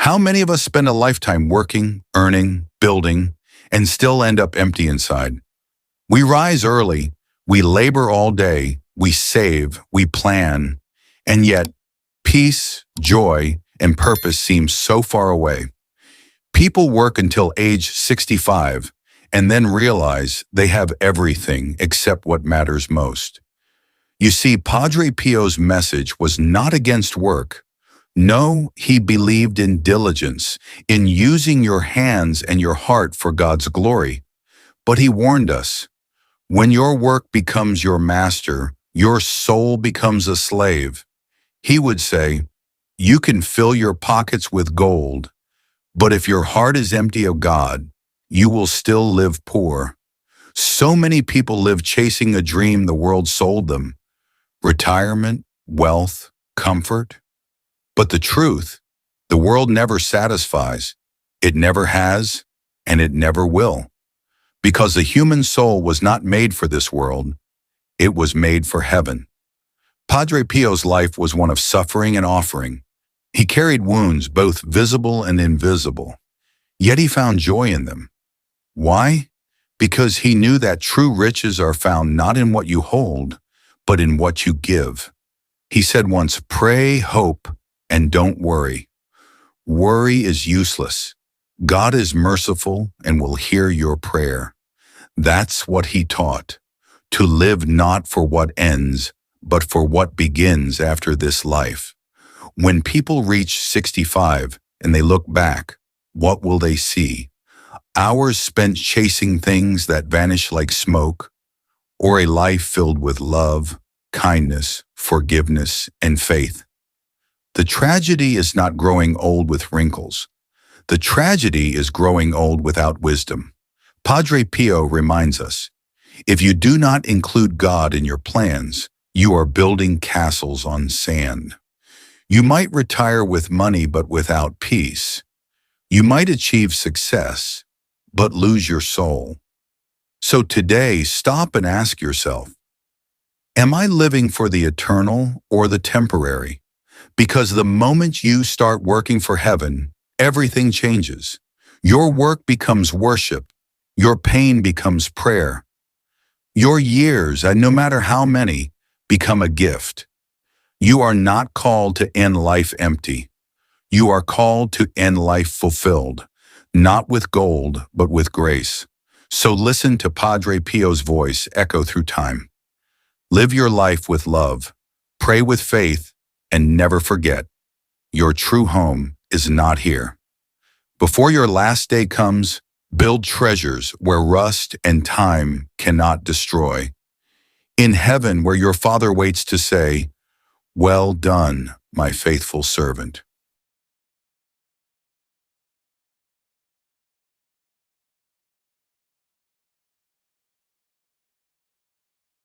How many of us spend a lifetime working, earning, building, and still end up empty inside? We rise early, we labor all day, we save, we plan, and yet peace, joy, and purpose seem so far away. People work until age 65 and then realize they have everything except what matters most. You see, Padre Pio's message was not against work. No, he believed in diligence, in using your hands and your heart for God's glory. But he warned us, when your work becomes your master, your soul becomes a slave. He would say, you can fill your pockets with gold, but if your heart is empty of God, you will still live poor. So many people live chasing a dream the world sold them: retirement, wealth, comfort. But the truth, the world never satisfies. It never has, and it never will. Because the human soul was not made for this world, it was made for heaven. Padre Pio's life was one of suffering and offering. He carried wounds both visible and invisible, yet he found joy in them. Why? Because he knew that true riches are found not in what you hold, but in what you give. He said once, pray, hope, and don't worry. Worry is useless. God is merciful and will hear your prayer. That's what he taught, to live not for what ends, but for what begins after this life. When people reach 65 and they look back, what will they see? Hours spent chasing things that vanish like smoke, or a life filled with love, kindness, forgiveness, and faith? The tragedy is not growing old with wrinkles. The tragedy is growing old without wisdom. Padre Pio reminds us, if you do not include God in your plans, you are building castles on sand. You might retire with money but without peace. You might achieve success, but lose your soul. So today, stop and ask yourself, am I living for the eternal or the temporary? Because the moment you start working for heaven, everything changes. Your work becomes worship. Your pain becomes prayer. Your years, and no matter how many, become a gift. You are not called to end life empty. You are called to end life fulfilled, not with gold, but with grace. So listen to Padre Pio's voice echo through time. Live your life with love, pray with faith, and never forget, your true home is not here. Before your last day comes, build treasures where rust and time cannot destroy. In heaven, where your Father waits to say, well done, my faithful servant.